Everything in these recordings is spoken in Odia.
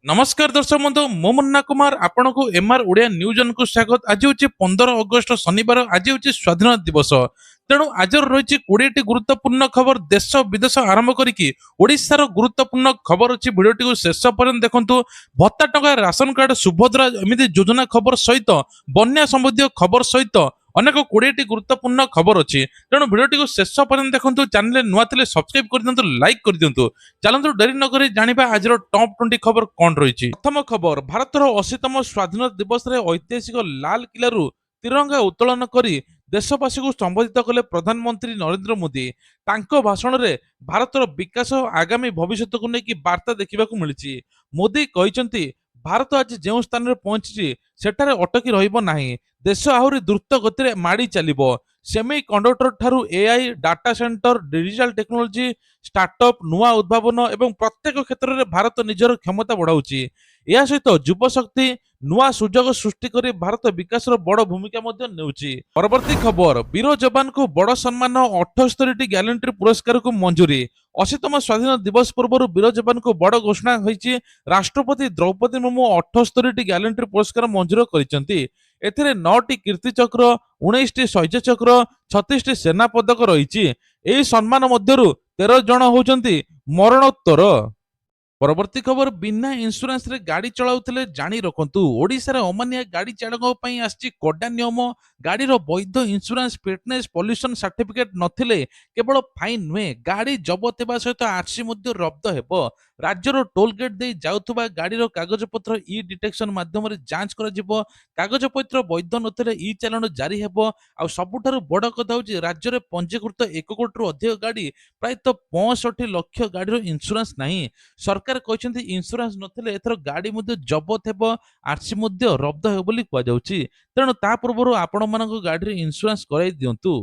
नमस्कार दर्शक बंधु मो मुन्ना कुमार आपण को एमआर ओडिया न्यूज को स्वागत। आज हूँ 15 अगस्त शनिवार। आज हूँ स्वाधीनता दिवस। तेणु आज रही 20टी गुरुत्वपूर्ण खबर देश विदेश आरंभ करी ओडिशार गुरुत्वपूर्ण खबर अच्छी भिडियोटी को शेष पर्यंत देखंतु। भत्ता टंका राशन कार्ड सुभद्रा एमती योजना खबर सहित बन्या संबंधी खबर सहित अनेक 20टी गुरुत्वपूर्ण खबर अच्छी। तेणु भिडियोटी को शेष पर्यंत देखंतु। चैनल नुआ थे सब्सक्राइब कर दियंतु, लाइक कर दियंतु। चलतु डेरी नक जानिबा आज टॉप 20 खबर कौन रही। प्रथम खबर, भारतर 80तम स्वाधीनता दिवस रे ऐतिहासिक लाल किलारू तिरंगा उत्तोलन करी देशवासी को संबोधित कले प्रधानमंत्री नरेंद्र मोदी। तांको भाषण रे भारतर विकास और आगामी भविष्य को लेकिन वार्ता देखा मिली। मोदी कहते भारत आज जो स्थान में पहुंची सेठारे अटकी रहिबो नाही। देश आहुरी द्रुत गति माड़ी चलिबो। सेमी कंडक्टर ठारू AI, data centre, digital technology, startup, नुआ उद्भावन एवं प्रत्येक क्षेत्र में भारत निजर क्षमता बढ़ाऊँच। या सहित युवशक्ति नुआ सुजोग सृष्टि कर भारत विकास बड़ भूमिका नेउछि। परवर्ती खबर, वीर जवान को बड़ सम्मान 78टी ग्यालेंट्री पुरस्कार को मंजूरी। 80तम स्वाधीनता दिवस पूर्व वीर जवान को बड़ घोषणा होईछि। राष्ट्रपति द्रौपदी मुर्मू 78टी ग्यालेंट्री पुरस्कार मंजूर करिसेंति। एथिरे 9टी कीर्ति चक्र, 19टी शौर्य चक्र, 36टी सेना पदक रही। एही सम्मान मध्यरु 13 जन होउचंती मरणोत्तर। परवर्ती खबर, बिना इंश्योरेंस रे गाड़ी चलाउथिले जानी रखंतु। ओडिशा रे अमानिया गाड़ी चालक पई आछि कड़ा नियम। गाड़ी रो वैध इंश्योरेंस, फिटनेस, पॉल्यूशन सर्टिफिकेट नथिले केवल फाइन नुहे, गाड़ी जबत हेबा सहित आरसी मध्ये रद्द हेबो। राज्यर टोल गेट दे जाउथबा गाड़ी रो कागज पत्र ई डिटेक्शन माध्यम रे जांच करा जिवो। कागज पत्र वैध नथिले ई चालान जारी हेबो। आ सबुठारु बड़ कथा होछि राज्य रे पंजीकृत 1 कोटी रु अधिक गाड़ी प्रायतः 65 लाख गाड़ी रो इंश्योरेंस नाही। सरकार कहते इंश्योरेंस नथिले एथर गाड़ी मध्ये जबत हेबो, आरसी मध्ये रद्द हेबो बोली कुआ जाउछि। तेणु ता पूर्व आपण मानक गाड़ी रे इंश्योरेंस कराई दियंतु।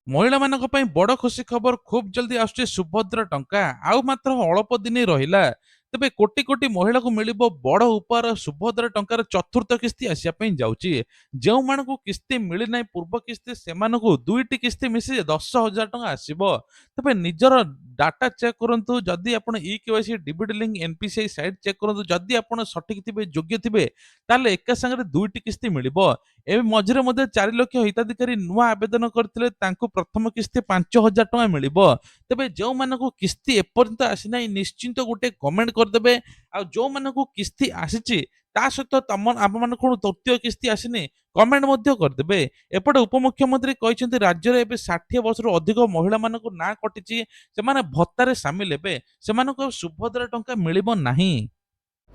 महिला मानक पई बड़ खुशी खबर, खूब जल्दी आସୁଛି सुभद्रा टंका। आउ मात्र अल्प दिन रहिला। तेबे कोटी कोटी महिला को मिलिबो बड़ उपहार। सुभद्रा टंकार चतुर्थ किस्ती आसिया पई जाउछि। जेउ मानकु किस्ती मिली नाही पूर्व किस्ती सेमानकु दुईटी किस्ती मिसी 10,000 टंका आसीबो। तेबे निजर डाटा चेक करंतु। जदि आपण e KYC, DBD link, NPCI site check करंतु। जदि आपण सठिक थिबे, योग्य थिबे, ताले एका संगे दुईटी किस्ती मिलिबो। एबे मझिरे मध्ये 4 लाख हिताधिकारी नुआ आवेदन करथिले, तांकु प्रथम किस्ती 5,000 टंका मिलिबो। तेबे जो मानकु किस्ती एपर्यंत आसी नाही निश्चिंत गोटे कमेंट करदेबे। आ जो मानकु किस्ती आसीची ता सहित तम आप मानकु तृतीय किस्ती आसीनी कमेंट मध्ये करदेबे। एपटे उपमुख्यमंत्री कहते राज्य में 60 वर्ष अधिक महिला मानकु ना कटिची, सेमाने भत्तारे सामिल हेबे, सेमानकु सुभद्रा टंका मिलिबो नाही।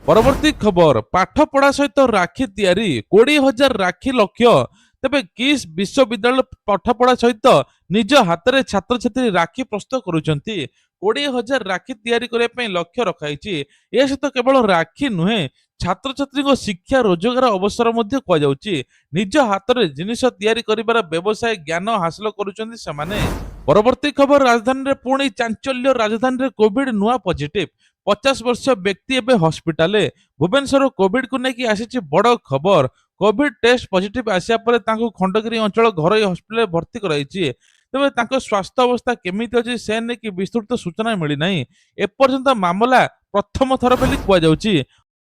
परवर्ती खबर, पाठ पढ़ा सहित राखी तैयारी 20,000 राखी लक्ष्य। तेबे किस विश्वविद्यालय पाठ पढ़ा सहित निज हाथ में छात्र छात्री राखी प्रस्तुत करुचंती। 20,000 राखी तैयारी करने पे लक्ष्य रखाई। यह सहित केवल राखी नुहे, छात्र छात्री को शिक्षा रोजगार अवसर मध्य कह जाउची। निज हाथ में जिनिस तैयारी करिबार व्यवसाय ज्ञान हासिल करुचंती सेमाने। परवर्ती खबर, राजधानी रे पुणी चांचल्य। राजधानी रे कोविड नुआ पॉजिटिव 50 वर्ष व्यक्ति एबे हॉस्पिटल। भुवनेश्वर कोविड को लेकिन आसी बड़ खबर। कोविड टेस्ट पॉजिटिव आसिया परे तांको खंडगिरी अंचल घरोई हॉस्पिटल भर्ती कराइछि। तेबे तांको स्वास्थ्य अवस्था केमिति अछि से नेकी विस्तृत सूचना मिली नाही। एपर्यंत मामला प्रथम थर बेली कुआ जाउछि।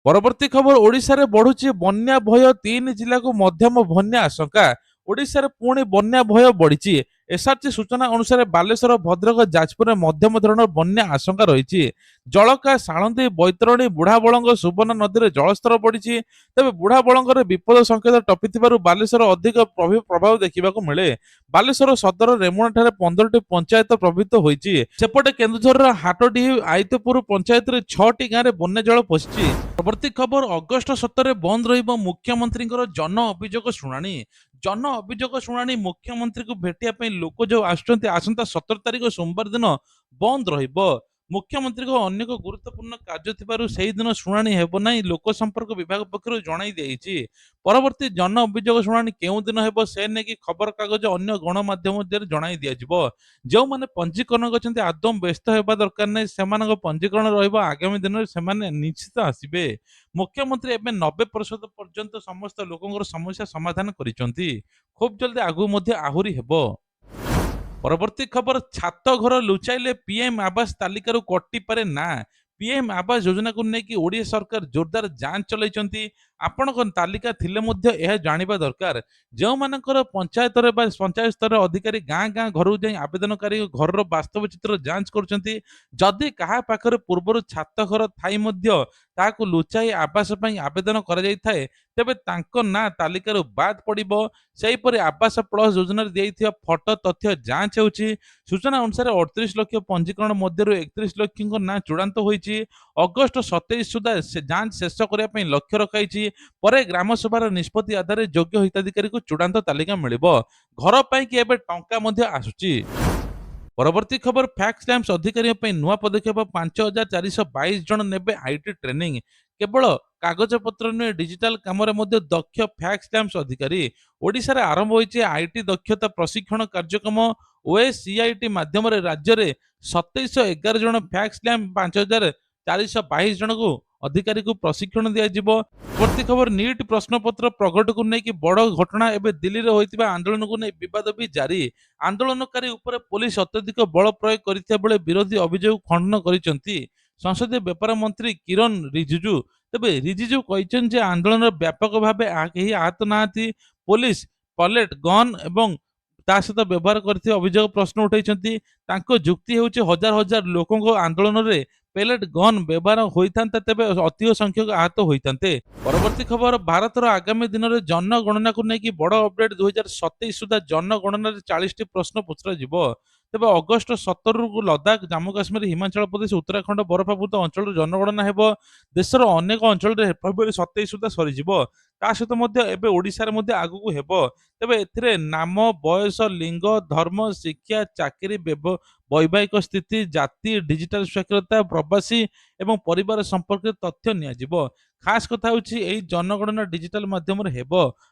परवर्ती खबर, ओडिशा रे बढ़ुछि बन्या भय। 3 जिला को मध्यम बन्या आशंका। ओडिशा रे पुणी बन्या भय बढ़िछि। एसआरसी सूचना अनुसार बालेश्वर, भद्रक, जाजपुर में मध्यम धरण बन्या आशंका रही। जलका, साळंदी, बैतरणी, बुढ़ाबलंग, सुबर्णा नदी में जलस्तर बढ़ी। तेज बुढ़ाबलंग विपद संकेत टपिथिबारु बालेश्वर अधिक प्रभाव देखा मिले। बालेश्वर सदर रेमुणा 15टी पंचायत प्रभावित होती। सेपटे केन्दुझर हाटडीही, आयतपुर पंचायत 6टी गाँव में बन्या जल पशिछि। परवर्ती खबर, अगस्ट 17 बंद रहिबो मुख्यमंत्री जन अभियोग शुणाणी। जन अभियोग शुणाणी मुख्यमंत्री को भेटिया पे लोक जो आसुचंती आसंता 17 तारिख सोमवार दिन बंद रहिबो। मुख्यमंत्री को अन्य गुरुत्वपूर्ण कार्य थिबारु सेही दिन शुणाणी हेबो नाही, लोक संपर्क विभाग पक्षरु जणाई देइछि। परवर्ती जन अभियोग शुणाणी केउ दिन हेबो से नेकी खबर कागज अन्य गणमाध्यम मध्ये जणाई दिया जिवो। जो माने पंजीकरण करछन्ती आदम व्यस्त हेबा दरकार नै, सेमानक पंजीकरण रहिबो आगामी दिन सेमाने निश्चित आसीबे। मुख्यमंत्री एबे 90% पर्यंत समस्त लोकंकर समस्या समाधान करिसंती। खूब जल्दी आगु मध्ये आहुरी हेबो। परवर्ती खबर, छात घर लुचाइले पीएम आवास तालिकारु कटि पारे ना। पीएम आवास योजना को लेकिन ओडिया सरकार जोरदार जांच चलाइଛନ୍ତି। ଆପଣଙ୍କ ତାଲିକା ଥିଲେ ମଧ୍ୟ ଏହା ଜାଣିବା ଦରକାର ଯେଉଁ ମାନଙ୍କର ପଞ୍ଚାୟତରେ ବା ପଞ୍ଚାୟତ ସ୍ତରରେ ଅଧିକାରୀ ଗାଁ ଗାଁ ଘରକୁ ଯାଇ ଆବେଦନକାରୀ ଘରର ବାସ୍ତବ ଚିତ୍ର ଯାଞ୍ଚ କରୁଛନ୍ତି। ଯଦି କାହା ପାଖରେ ପୂର୍ବରୁ ଛାତ ଘର ଥାଇ ମଧ୍ୟ ତାହାକୁ ଲୁଚାଇ ଆବାସ ପାଇଁ ଆବେଦନ କରାଯାଇଥାଏ ତେବେ ତାଙ୍କ ନାଁ ତାଲିକାରୁ ବାଦ୍ ପଡ଼ିବ। ସେହିପରି ଆବାସ ପ୍ଲସ ଯୋଜନାରେ ଦେଇଥିବା ଫଟୋ ତଥ୍ୟ ଯାଞ୍ଚ ହେଉଛି। ସୂଚନା ଅନୁସାରେ 38 ଲକ୍ଷ ପଞ୍ଜୀକରଣ ମଧ୍ୟରୁ 31 ଲକ୍ଷଙ୍କ ନାଁ ଚୂଡ଼ାନ୍ତ ହୋଇଛି। ଅଗଷ୍ଟ 27 ସୁଦ୍ଧା ଯାଞ୍ଚ ଶେଷ କରିବା ପାଇଁ ଲକ୍ଷ୍ୟ ରଖାଯାଇଛି। ପରେ ଗ୍ରାମସଭାର ନିଷ୍ପତ୍ତି ଆଧାରରେ ଯୋଗ୍ୟ ହିତାଧିକାରୀଙ୍କୁ ଚୂଡ଼ାନ୍ତ ତାଲିକା ମିଳିବ। ଘର ପାଇଁ କି ଏବେ ଟଙ୍କା ମଧ୍ୟ ଆସୁଛି। ପରବର୍ତ୍ତୀ ଖବର ଫ୍ୟାକ୍ସ ଲ୍ୟାମ୍ପସ ଅଧିକାରୀଙ୍କ ପାଇଁ ନୂଆ ପଦକ୍ଷେପ 5422 ଜଣ ନେବେ ଆଇଟି ଟ୍ରେନିଂ। କେବଳ କାଗଜପତ୍ର ନୁହେଁ ଡିଜିଟାଲ କାମରେ ମଧ୍ୟ ଦକ୍ଷ ଫ୍ୟାକ୍ସ ଲ୍ୟାମ୍ପସ ଅଧିକାରୀ। ଓଡ଼ିଶାରେ ଆରମ୍ଭ ହୋଇଛି ଆଇଟି ଦକ୍ଷତା ପ୍ରଶିକ୍ଷଣ କାର୍ଯ୍ୟକ୍ରମ। ଓଏସିଆଇଟି ମାଧ୍ୟମରେ ରାଜ୍ୟରେ 2711 ଜଣ ଫ୍ୟାକ୍ସ ଲ୍ୟାମ୍ପ 5422 ଜଣଙ୍କୁ ଅଧିକାରୀଙ୍କୁ ପ୍ରଶିକ୍ଷଣ ଦିଆଯିବ। ପରବର୍ତ୍ତୀ ଖବର ନିଟ୍ ପ୍ରଶ୍ନପତ୍ର ପ୍ରଘଟକୁ ନେଇକି ବଡ଼ ଘଟଣା। ଏବେ ଦିଲ୍ଲୀରେ ହୋଇଥିବା ଆନ୍ଦୋଳନକୁ ନେଇ ବିବାଦ ବି ଜାରି। ଆନ୍ଦୋଳନକାରୀ ଉପରେ ପୋଲିସ ଅତ୍ୟଧିକ ବଳ ପ୍ରୟୋଗ କରିଥିବା ବେଳେ ବିରୋଧୀ ଅଭିଯୋଗ ଖଣ୍ଡନ କରିଛନ୍ତି ସଂସଦୀୟ ବ୍ୟାପାର ମନ୍ତ୍ରୀ କିରଣ ରିଜିଜୁ। ତେବେ ରିଜିଜୁ କହିଛନ୍ତି ଯେ ଆନ୍ଦୋଳନରେ ବ୍ୟାପକ ଭାବେ କେହି ଆହତ ନାହାନ୍ତି। ପୋଲିସ ପଲେଟ ଗନ୍ ଏବଂ ତା ସହିତ ବ୍ୟବହାର କରିଥିବା ଅଭିଯୋଗ ପ୍ରଶ୍ନ ଉଠାଇଛନ୍ତି। ତାଙ୍କ ଯୁକ୍ତି ହେଉଛି ହଜାର ହଜାର ଲୋକଙ୍କ ଆନ୍ଦୋଳନରେ ପେଲେଟ ଗନ୍ ବ୍ୟବହାର ହୋଇଥାନ୍ତା ତେବେ ଅଧିକ ସଂଖ୍ୟକ ଆହତ ହୋଇଥାନ୍ତେ। ପରବର୍ତ୍ତୀ ଖବର ଭାରତର ଆଗାମୀ ଦିନରେ ଜନଗଣନାକୁ ନେଇକି ବଡ଼ ଅପଡେଟ। 2027 ସୁଦ୍ଧା ଜନଗଣନାରେ 40ଟି ପ୍ରଶ୍ନ ପଚରାଯିବ। ତେବେ ଅଗଷ୍ଟ 17ରୁ ଲଦାଖ ଜାମ୍ମୁ କାଶ୍ମୀର ହିମାଚଳ ପ୍ରଦେଶ ଉତ୍ତରାଖଣ୍ଡ ବରଫାବୃତ ଅଞ୍ଚଳରେ ଜନଗଣନା ହେବ। ଦେଶର ଅନେକ ଅଞ୍ଚଳରେ ଫେବୃଆରୀ 27 ସୁଦ୍ଧା ସରିଯିବ। ତା ସହିତ ମଧ୍ୟ ଏବେ ଓଡ଼ିଶାରେ ମଧ୍ୟ ଆଗକୁ ହେବ। ତେବେ ଏଥିରେ ନାମ ବୟସ ଲିଙ୍ଗ ଧର୍ମ ଶିକ୍ଷା ଚାକିରି ବୈବାହିକ ସ୍ଥିତି ଜାତି ଡିଜିଟାଲ ସ୍ୱାକ୍ଷରତା ପ୍ରବାସୀ ଏବଂ ପରିବାର ସମ୍ପର୍କରେ ତଥ୍ୟ ନିଆଯିବ। ଖାସ୍ କଥା ହେଉଛି ଏହି ଜନଗଣନା ଡିଜିଟାଲ ମାଧ୍ୟମରେ ହେବ।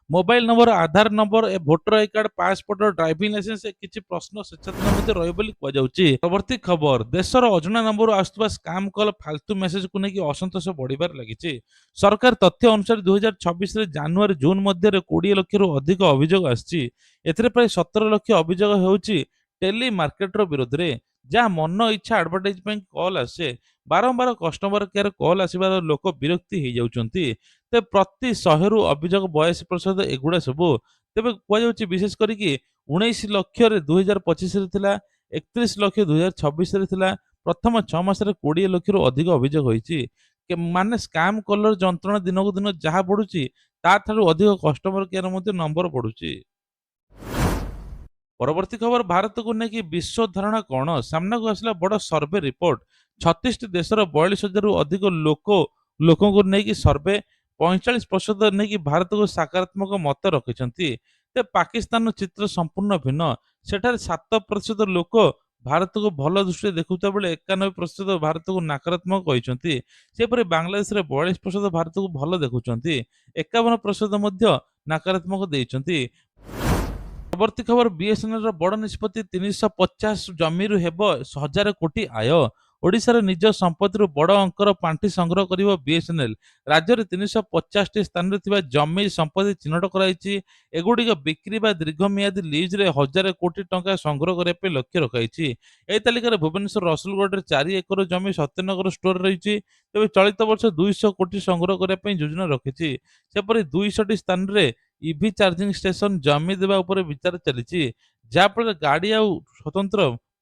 Mobile number Aadhaar number voter I card passport driving licence କିଛି ପ୍ରଶ୍ନ ସ୍ୱେଚ୍ଛାଧୀନ ମଧ୍ୟ ରହିବ ବୋଲି କୁହାଯାଉଛି। ପରବର୍ତ୍ତୀ ଖବର ଦେଶର ଅଜଣା ନମ୍ବରରୁ ଆସୁଥିବା ସ୍କାମ କଲ ଫାଲତୁ ମେସେଜକୁ ନେଇକି ଅସନ୍ତୋଷ ବଢିବାରେ ଲାଗିଛି। ସରକାର ତଥ୍ୟ ଅନୁସାରେ 2026ରେ ଜାନୁଆରୀ ଜୁନ ମଧ୍ୟରେ 20 ଲକ୍ଷରୁ ଅଧିକ ଅଭିଯୋଗ ଆସିଛି। ଏଥିରେ ପ୍ରାୟ 17 ଲକ୍ଷ ଅଭିଯୋଗ ହେଉଛି ଟେଲି ମାର୍କେଟର ବିରୋଧରେ ଯାହା ମନ ଇଚ୍ଛା ଆଡଭର୍ଟାଇଜ ପାଇଁ କଲ୍ ଆସେ। ବାରମ୍ବାର କଷ୍ଟମର କେୟାର କଲ୍ ଆସିବାର ଲୋକ ବିରକ୍ତି ହେଇଯାଉଛନ୍ତି। ତେବେ ପ୍ରତି 100ରୁ ଅଭିଯୋଗ 82% ଏଗୁଡ଼ା ସବୁ। ତେବେ କୁହାଯାଉଛି ବିଶେଷ କରିକି 19 ଲକ୍ଷରେ 2025ରେ ଥିଲା, 31 ଲକ୍ଷ 2026ରେ ଥିଲା। ପ୍ରଥମ 6 ମାସରେ 20 ଲକ୍ଷରୁ ଅଧିକ ଅଭିଯୋଗ ହୋଇଛି। ମାନେ ସ୍କାମ କଲର ଯନ୍ତ୍ରଣା ଦିନକୁ ଦିନ ଯାହା ବଢୁଛି ତାଠାରୁ ଅଧିକ କଷ୍ଟମର କେୟାର ମଧ୍ୟ ନମ୍ବର ବଢୁଛି। ପରବର୍ତ୍ତୀ ଖବର ଭାରତକୁ ନେଇକି ବିଶ୍ୱ ଧାରଣା କଣ? ସାମ୍ନାକୁ ଆସିଲା ବଡ଼ ସର୍ଭେ ରିପୋର୍ଟ। 36ଟି ଦେଶର 42,000ରୁ ଅଧିକ ଲୋକଙ୍କୁ ନେଇକି ସର୍ଭେ 45% ନେଇକି ଭାରତକୁ ସକାରାତ୍ମକ ମତ ରଖିଛନ୍ତି। ତେବେ ପାକିସ୍ତାନର ଚିତ୍ର ସମ୍ପୂର୍ଣ୍ଣ ଭିନ୍ନ। ସେଠାରେ 7% ଲୋକ ଭାରତକୁ ଭଲ ଦୃଷ୍ଟିରେ ଦେଖୁଥିବା ବେଳେ 91% ଭାରତକୁ ନକାରାତ୍ମକ କହିଛନ୍ତି। ସେପରି ବାଂଲାଦେଶରେ 42% ଭାରତକୁ ଭଲ ଦେଖୁଛନ୍ତି, 51% ମଧ୍ୟ ନକାରାତ୍ମକ ଦେଇଛନ୍ତି। ପରବର୍ତ୍ତୀ ଖବର ବିଏସଏନଏଲ ର ବଡ଼ ନିଷ୍ପତ୍ତି 350 ଜମିରୁ ହେବ 1000 କୋଟି ଆୟ। ଓଡ଼ିଶାର ନିଜ ସମ୍ପତ୍ତିରୁ ବଡ଼ ଅଙ୍କର ପାଣ୍ଠି ସଂଗ୍ରହ କରିବ ବିଏସଏନଏଲ। ରାଜ୍ୟରେ 350ଟି ସ୍ଥାନରେ ଥିବା ଜମି ସମ୍ପତ୍ତି ଚିହ୍ନଟ କରାଯାଇଛି। ଏଗୁଡ଼ିକ ବିକ୍ରି ବା ଦୀର୍ଘମିଆଦୀ ଲିଜରେ 1000 କୋଟି ଟଙ୍କା ସଂଗ୍ରହ କରିବା ପାଇଁ ଲକ୍ଷ୍ୟ ରଖାଯାଇଛି। ଏହି ତାଲିକାରେ ଭୁବନେଶ୍ୱର ରସୁଲଗଡ଼ରେ 4 ଏକର ଜମି ସତ୍ୟନଗର ଷ୍ଟୋର ରହିଛି। ତେବେ ଚଳିତ ବର୍ଷ 200 କୋଟି ସଂଗ୍ରହ କରିବା ପାଇଁ ଯୋଜନା ରଖିଛି। ସେପରି 200ଟି ସ୍ଥାନରେ ଇଭି ଚାର୍ଜିଂ ଷ୍ଟେସନ ଜମି ଦେବା ଉପରେ ବିଚାର ଚାଲିଛି, ଯାହାଫଳରେ ଗାଡ଼ି ଆଉ ସ୍ୱତନ୍ତ୍ର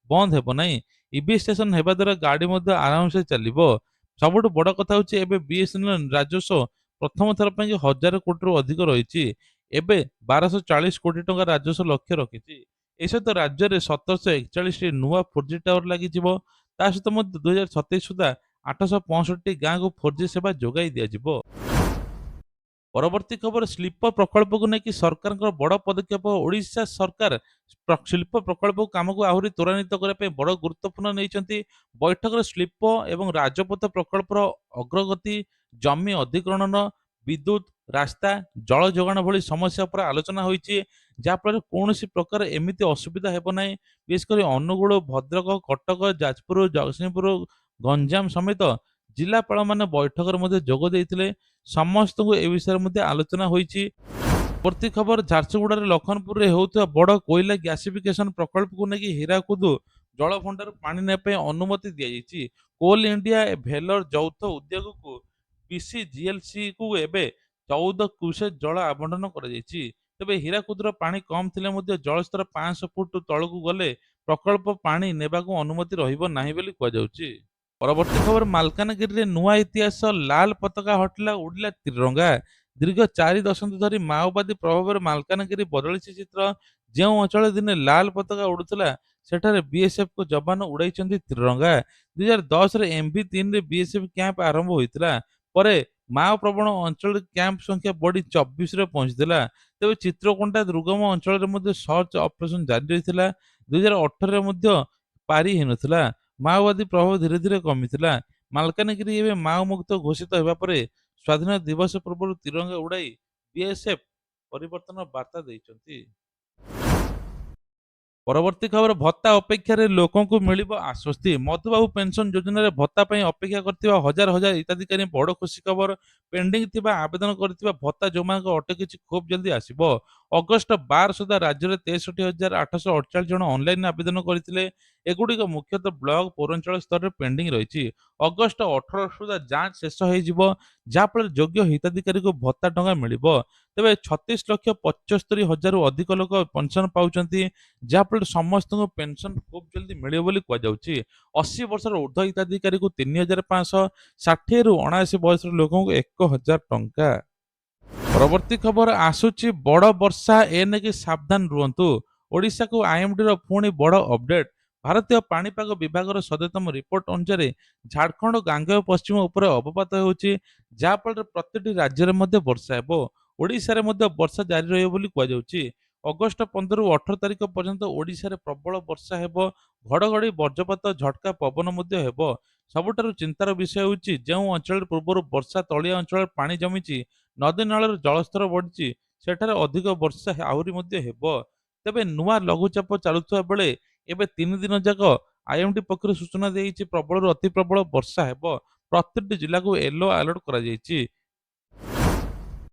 ବନ୍ଦ ହେବ ନାହିଁ। ଇଭି ଷ୍ଟେସନ ହେବା ଦ୍ୱାରା ଗାଡ଼ି ମଧ୍ୟ ଆରାମସେ ଚାଲିବ। ସବୁଠୁ ବଡ଼ କଥା ହେଉଛି ଏବେ ବିଏସଏନଏଲ ରାଜସ୍ୱ ପ୍ରଥମ ଥର ପାଇଁ 1000 କୋଟିରୁ ଅଧିକ ରହିଛି। ଏବେ 1240 କୋଟି ଟଙ୍କା ରାଜସ୍ୱ ଲକ୍ଷ୍ୟ ରଖିଛି। ଏସହିତ ରାଜ୍ୟରେ 1741ଟି ନୂଆ 4G ଟାୱାର ଲାଗିଯିବ। ତା ସହିତ ମଧ୍ୟ 2027 ସୁଦ୍ଧା 865ଟି ଗାଁକୁ 4G ସେବା ଯୋଗାଇ ଦିଆଯିବ। ପରବର୍ତ୍ତୀ ଖବର ଶିଳ୍ପ ପ୍ରକଳ୍ପକୁ ନେଇକି ସରକାରଙ୍କର ବଡ଼ ପଦକ୍ଷେପ। ଓଡ଼ିଶା ସରକାର ଶିଳ୍ପ ପ୍ରକଳ୍ପ କାମକୁ ଆହୁରି ତ୍ୱରାନ୍ୱିତ କରିବା ପାଇଁ ବଡ଼ ଗୁରୁତ୍ୱପୂର୍ଣ୍ଣ ନେଇଛନ୍ତି। ବୈଠକରେ ଶିଳ୍ପ ଏବଂ ରାଜପଥ ପ୍ରକଳ୍ପର ଅଗ୍ରଗତି, ଜମି ଅଧିଗ୍ରହଣ, ବିଦ୍ୟୁତ, ରାସ୍ତା, ଜଳ ଯୋଗାଣ ଭଳି ସମସ୍ୟା ଉପରେ ଆଲୋଚନା ହୋଇଛି। ଯାହାଫଳରେ କୌଣସି ପ୍ରକାର ଏମିତି ଅସୁବିଧା ହେବ ନାହିଁ। ବିଶେଷ କରି ଅନୁଗୁଳ, ଭଦ୍ରକ, କଟକ, ଯାଜପୁର, ଜଗତସିଂହପୁର, ଗଞ୍ଜାମ ସମେତ ଜିଲ୍ଲାପାଳମାନେ ବୈଠକରେ ମଧ୍ୟ ଯୋଗ ଦେଇଥିଲେ। ସମସ୍ତଙ୍କୁ ଏ ବିଷୟରେ ମଧ୍ୟ ଆଲୋଚନା ହୋଇଛି। ପରବର୍ତ୍ତୀ ଖବର ଝାରସୁଗୁଡ଼ାରେ ଲଖନପୁରରେ ହେଉଥିବା ବଡ଼ କୋଇଲା ଗ୍ୟାସିଫିକେସନ ପ୍ରକଳ୍ପକୁ ନେଇକି ହୀରାକୁଦ ଜଳଭଣ୍ଡାର ପାଣି ନେବା ପାଇଁ ଅନୁମତି ଦିଆଯାଇଛି। କୋଲ ଇଣ୍ଡିଆ ଭେଲର ଯୌଥ ଉଦ୍ୟୋଗକୁ ପିସିଜିଏଲସି କୁ ଏବେ 14 କ୍ୟୁସେକ୍ ଜଳ ଆବଣ୍ଟନ କରାଯାଇଛି। ତେବେ ହୀରାକୁଦର ପାଣି କମ୍ ଥିଲେ ମଧ୍ୟ ଜଳସ୍ତର 500 ଫୁଟ ତଳକୁ ଗଲେ ପ୍ରକଳ୍ପ ପାଣି ନେବାକୁ ଅନୁମତି ରହିବ ନାହିଁ ବୋଲି କୁହାଯାଉଛି। ପରବର୍ତ୍ତୀ ଖବର ମାଲକାନଗିରିରେ ନୂଆ ଇତିହାସ ଲାଲ ପତାକା ହଟିଲା ଉଡ଼ିଲା ତ୍ରିରଙ୍ଗା। ଦୀର୍ଘ 4 ଦଶନ୍ଧି ଧରି ମାଓବାଦୀ ପ୍ରଭାବରେ ମାଲକାନଗିରି ବଦଳିଛି ଚିତ୍ର। ଯେଉଁ ଅଞ୍ଚଳରେ ଦିନେ ଲାଲ ପତାକା ଉଡୁଥିଲା ସେଠାରେ ବିଏସ୍ଏଫ୍ କୁ ଯବାନ ଉଡାଇଛନ୍ତି ତ୍ରିରଙ୍ଗା। 2010ରେ MV3ରେ ବିଏସ୍ଏଫ୍ କ୍ୟାମ୍ପ ଆରମ୍ଭ ହୋଇଥିଲା। ପରେ ମାଓ ପ୍ରବଣ ଅଞ୍ଚଳରେ କ୍ୟାମ୍ପ ସଂଖ୍ୟା ବଢି 24ରେ ପହଞ୍ଚିଥିଲା। ତେବେ ଚିତ୍ରକୋଣ୍ଡା ଦୁର୍ଗମ ଅଞ୍ଚଳରେ ମଧ୍ୟ ସର୍ଚ୍ଚ ଅପରେସନ ଜାରି ରହିଥିଲା। 2018ରେ ମଧ୍ୟ ପାରି ହେଇନଥିଲା। ମାଓବାଦୀ ପ୍ରଭାବ ଧୀରେ ଧୀରେ କମିଥିଲା। ମାଲକାନଗିରି ଏବେ ମାଓ ମୁକ୍ତ ଘୋଷିତ ହେବା ପରେ ସ୍ୱାଧୀନତା ଦିବସ ପୂର୍ବରୁ ତ୍ରିରଙ୍ଗା ଉଡାଇ ବିଏସ୍ଏଫ୍ ପରିବର୍ତ୍ତନ ବାର୍ତ୍ତା ଦେଇଛନ୍ତି। ପରବର୍ତ୍ତୀ ଖବର ଭତ୍ତା ଅପେକ୍ଷାରେ ଲୋକଙ୍କୁ ମିଳିବ ଆଶ୍ୱସ୍ତି। ମଧୁବାବୁ ପେନସନ ଯୋଜନାରେ ଭତ୍ତା ପାଇଁ ଅପେକ୍ଷା କରିଥିବା ହଜାର ହଜାର ହିତାଧିକାରୀ ବଡ଼ ଖୁସି ଖବର। ପେଣ୍ଡିଂ ଥିବା ଆବେଦନ କରିଥିବା ଭତ୍ତା ଯୋଉମାନଙ୍କ ଅଟକିଛି ଖୁବ୍ ଜଲ୍ଦି ଆସିବ। ଅଗଷ୍ଟ 12 ସୁଦ୍ଧା ରାଜ୍ୟରେ 63,848 ଜଣ ଅନଲାଇନ ଆବେଦନ କରିଥିଲେ। ଏଗୁଡ଼ିକ ମୁଖ୍ୟତଃ ବ୍ଲକ ପୌରାଞ୍ଚଳ ସ୍ତରରେ ପେଣ୍ଡିଂ ରହିଛି। ଅଗଷ୍ଟ 18 ସୁଦ୍ଧା ଯାଞ୍ଚ ଶେଷ ହୋଇଯିବ, ଯାହାଫଳରେ ଯୋଗ୍ୟ ହିତାଧିକାରୀଙ୍କୁ ଭତ୍ତା ଟଙ୍କା ମିଳିବ। ତେବେ 36,75,000ରୁ ଅଧିକ ଲୋକ ପେନସନ ପାଉଛନ୍ତି, ଯାହାଫଳରେ ସମସ୍ତଙ୍କୁ ପେନସନ ଖୁବ୍ ଜଲ୍ଦି ମିଳିବ ବୋଲି କୁହାଯାଉଛି। 80 ବର୍ଷର ଉର୍ଦ୍ଧ୍ୱ ହିତାଧିକାରୀଙ୍କୁ 3,500, 60ରୁ 79 ବୟସର ଲୋକଙ୍କୁ 1,000 ଟଙ୍କା। ପରବର୍ତ୍ତୀ ଖବର ଆସୁଛି ବଡ଼ ବର୍ଷା, ଏ ନେଇକି ସାବଧାନ ରୁହନ୍ତୁ। ଓଡ଼ିଶାକୁ ଆଇଏମ୍ଡିର ପୁଣି ବଡ଼ ଅପଡେଟ୍। ଭାରତୀୟ ପାଣିପାଗ ବିଭାଗର ସଦ୍ୟତମ ରିପୋର୍ଟ ଅନୁସାରେ ଝାଡ଼ଖଣ୍ଡ ଗାଙ୍ଗେୟ ପଶ୍ଚିମ ଉପରେ ଅବପାତ ହେଉଛି, ଯାହାଫଳରେ ପ୍ରତିଟି ରାଜ୍ୟରେ ମଧ୍ୟ ବର୍ଷା ହେବ। ଓଡ଼ିଶାରେ ମଧ୍ୟ ବର୍ଷା ଜାରି ରହିବ ବୋଲି କୁହାଯାଉଛି। ଅଗଷ୍ଟ 15ରୁ 18 ତାରିଖ ପର୍ଯ୍ୟନ୍ତ ଓଡ଼ିଶାରେ ପ୍ରବଳ ବର୍ଷା ହେବ। ଘଡ଼ଘଡ଼ି ବଜ୍ରପାତ ଝଟକା ପବନ ମଧ୍ୟ ହେବ। ସବୁଠାରୁ ଚିନ୍ତାର ବିଷୟ ହେଉଛି ଯେଉଁ ଅଞ୍ଚଳରେ ପୂର୍ବରୁ ବର୍ଷା ତଳିଆ ଅଞ୍ଚଳରେ ପାଣି ଜମିଛି, ନଦୀ ନାଳର ଜଳସ୍ତର ବଢିଛି, ସେଠାରେ ଅଧିକ ବର୍ଷା ଆହୁରି ମଧ୍ୟ ହେବ। ତେବେ ନୂଆ ଲଘୁଚାପ ଚାଲୁଥିବା ବେଳେ ଏବେ 3 ଦିନ ଯାକ ଆଇଏମ୍ଡି ପକ୍ଷରୁ ସୂଚନା ଦେଇଛି ପ୍ରବଳରୁ ଅତି ପ୍ରବଳ ବର୍ଷା ହେବ। ପ୍ରତିଟି ଜିଲ୍ଲାକୁ ୟେଲୋ ଆଲର୍ଟ କରାଯାଇଛି।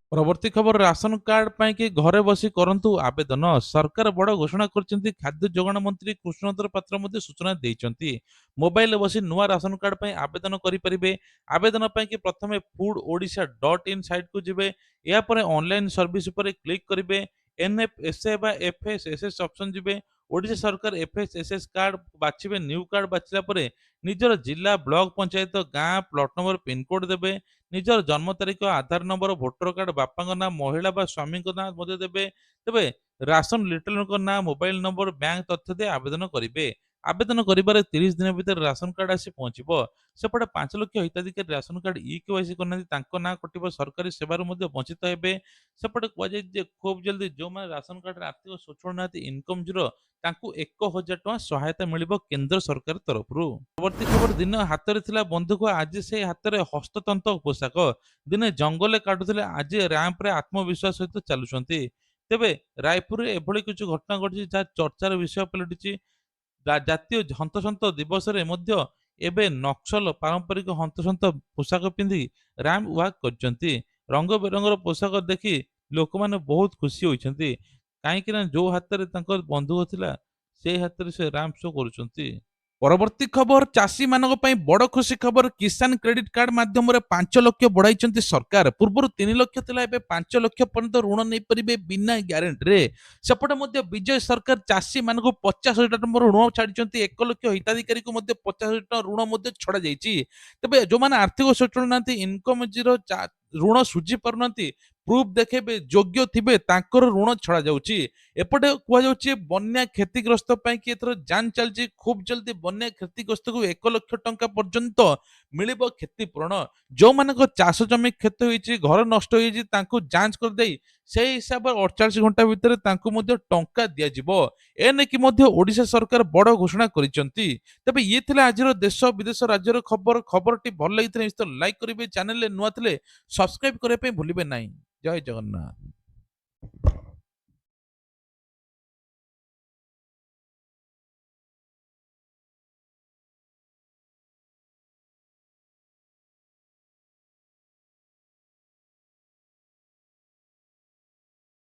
ପରବର୍ତ୍ତୀ ଖବର ରାସନ କାର୍ଡ ପାଇଁ କି ଘରେ ବସି କରନ୍ତୁ ଆବେଦନ। ସରକାର ବଡ଼ ଘୋଷଣା କରିଛନ୍ତି। ଖାଦ୍ୟ ଯୋଗାଣ ମନ୍ତ୍ରୀ କୃଷ୍ଣଚନ୍ଦ୍ର ପାତ୍ର ମଧ୍ୟ ସୂଚନା ଦେଇଛନ୍ତି। ମୋବାଇଲରେ ବସି ନୂଆ ରାସନ କାର୍ଡ ପାଇଁ ଆବେଦନ କରିପାରିବେ। ଆବେଦନ ପାଇଁ କି ପ୍ରଥମେ foododisha.in ସାଇଟକୁ ଯିବେ। ଏହାପରେ ଅନଲାଇନ ସର୍ଭିସ ଉପରେ କ୍ଲିକ୍ କରିବେ। ଏନ୍ଏଫ୍ଏସ୍ଏ ବା ଏଫ୍ଏସ୍ଏସ୍ଏସ୍ ଅପସନ ଯିବେ। ଓଡ଼ିଶା ସରକାର ଏଫ୍ଏସ୍ଏସ୍ଏସ୍ କାର୍ଡ ବାଛିବେ। ନ୍ୟୁ କାର୍ଡ ବାଛିଲା ପରେ ନିଜର ଜିଲ୍ଲା, ବ୍ଲକ ପଞ୍ଚାୟତ, ଗାଁ, ପ୍ଲଟ ନମ୍ବର, ପିନକୋଡ ଦେବେ। ନିଜର ଜନ୍ମ ତାରିଖ, ଆଧାର ନମ୍ବର, ଭୋଟର କାର୍ଡ, ବାପାଙ୍କ ନାଁ, ମହିଳା ବା ସ୍ୱାମୀଙ୍କ ନାଁ ମଧ୍ୟ ଦେବେ। ତେବେ ରାସନ ରିଟେଲରଙ୍କ ନାଁ, ମୋବାଇଲ ନମ୍ବର, ବ୍ୟାଙ୍କ ତଥ୍ୟ ଦେଇ ଆବେଦନ କରିବେ। ଆବେଦନ କରିବାରେ 30 ଦିନ ଭିତରେ ରାସନ କାର୍ଡ ଆସି ପହଞ୍ଚିବ। ସେପଟେ 5 ଲକ୍ଷ ହିତାଧିକାରୀ ରାସନ କାର୍ଡ ଇକେୱାଇସି କରିନାହାନ୍ତି, ତାଙ୍କ ନାଁ କଟିବ, ସରକାରୀ ସେବାରୁ ମଧ୍ୟ ବଞ୍ଚିତ ହେବେ। ସେପଟେ କୁହାଯାଇଛି ଯେ ଖୁବ୍ ଜଲ୍ଦି ଯେଉଁମାନେ ରାସନ କାର୍ଡରେ ଆର୍ଥିକ ସ୍ୱଚ୍ଛଳ ନାହାନ୍ତି, ଇନକମ୍ ଜିରୋ, ତାଙ୍କୁ 1,000 ଟଙ୍କା ସହାୟତା ମିଳିବ କେନ୍ଦ୍ର ସରକାର ତରଫରୁ। ପରବର୍ତ୍ତୀ ଖବର ଦିନ ହାତରେ ଥିଲା ବନ୍ଧୁକ, ଆଜି ସେ ହାତରେ ହସ୍ତତନ୍ତ ପୋଷାକ। ଦିନେ ଜଙ୍ଗଲରେ କାଟୁଥିଲେ, ଆଜି ରାମ୍ପରେ ଆତ୍ମବିଶ୍ୱାସ ସହିତ ଚାଲୁଛନ୍ତି। ତେବେ ରାୟପୁରରେ ଏଭଳି କିଛି ଘଟଣା ଘଟିଛି ଯାହା ଚର୍ଚ୍ଚାର ବିଷୟ ପାଲଟିଛି। ଜାତୀୟ ହନ୍ତସନ୍ତ ଦିବସରେ ମଧ୍ୟ ଏବେ ନକ୍ସଲ ପାରମ୍ପରିକ ହନ୍ତସନ୍ତ ପୋଷାକ ପିନ୍ଧି ରାମ୍ପ ୱାକ୍ କରିଛନ୍ତି। ରଙ୍ଗ ବେରଙ୍ଗର ପୋଷାକ ଦେଖି ଲୋକମାନେ ବହୁତ ଖୁସି ହୋଇଛନ୍ତି। କାହିଁକି ନା ଯୋଉ ହାତରେ ତାଙ୍କର ବନ୍ଧୁକ ଥିଲା, ସେଇ ହାତରେ ସେ ରାମ୍ପ ଶୋ କରୁଛନ୍ତି। ପରବର୍ତ୍ତୀ ଖବର ଚାଷୀମାନଙ୍କ ପାଇଁ ବଡ଼ ଖୁସି ଖବର। କିଷାନ କ୍ରେଡିଟ୍ କାର୍ଡ ମାଧ୍ୟମରେ 5 ଲକ୍ଷ ବଢାଇଛନ୍ତି ସରକାର। ପୂର୍ବରୁ 3 ଲକ୍ଷ ଥିଲା, ଏବେ 5 ଲକ୍ଷ ପର୍ଯ୍ୟନ୍ତ ଋଣ ନେଇପାରିବେ ବିନା ଗ୍ୟାରେଣ୍ଟିରେ। ସେପଟେ ମଧ୍ୟ ବିଜୟ ସରକାର ଚାଷୀମାନଙ୍କୁ 50,000 ଟଙ୍କା ଋଣ ଛାଡ଼ିଛନ୍ତି। 1 ଲକ୍ଷ ହିତାଧିକାରୀଙ୍କୁ ମଧ୍ୟ 50,000 ଟଙ୍କା ଋଣ ମଧ୍ୟ ଛଡ଼ାଯାଇଛି। ତେବେ ଯେଉଁମାନେ ଆର୍ଥିକ ସଚ୍ଛଳ ନାହାନ୍ତି, ଇନକମ୍ ଜିରୋ, ଋଣ ସୁଝି ପାରୁନାହାନ୍ତି, ପ୍ରୁଫ୍ ଦେଖେଇବେ, ଯୋଗ୍ୟ ଥିବେ, ତାଙ୍କର ଋଣ ଛଡ଼ାଯାଉଛି। ଏପଟେ କୁହାଯାଉଛି ବନ୍ୟା କ୍ଷତିଗ୍ରସ୍ତ ପାଇଁ କି ଏଥର ଯାଞ୍ଚ ଚାଲିଛି। ଖୁବ୍ ଜଲ୍ଦି ବନ୍ୟା କ୍ଷତିଗ୍ରସ୍ତକୁ 1 ଲକ୍ଷ ଟଙ୍କା ପର୍ଯ୍ୟନ୍ତ ମିଳିବ କ୍ଷତିପୂରଣ। ଯୋଉମାନଙ୍କ ଚାଷ ଜମି କ୍ଷତି ହୋଇଛି, ଘର ନଷ୍ଟ ହୋଇଛି, ତାଙ୍କୁ ଯାଞ୍ଚ କରିଦେଇ ସେଇ ହିସାବରେ 48 ଘଣ୍ଟା ଭିତରେ ତାଙ୍କୁ ମଧ୍ୟ ଟଙ୍କା ଦିଆଯିବ। ଏ ନେଇକି ମଧ୍ୟ ଓଡ଼ିଶା ସରକାର ବଡ଼ ଘୋଷଣା କରିଛନ୍ତି। ତେବେ ଇଏ ଥିଲା ଆଜିର ଦେଶ ବିଦେଶ ରାଜ୍ୟର ଖବର। ଖବରଟି ଭଲ ଲାଗିଥିଲେ ନିଶ୍ଚିତ ଲାଇକ୍ କରିବେ। ଚ୍ୟାନେଲରେ ନୂଆ ଥିଲେ ସବସ୍କ୍ରାଇବ କରିବା ପାଇଁ ଭୁଲିବେ ନାହିଁ। ଜୟ ଜଗନ୍ନାଥ।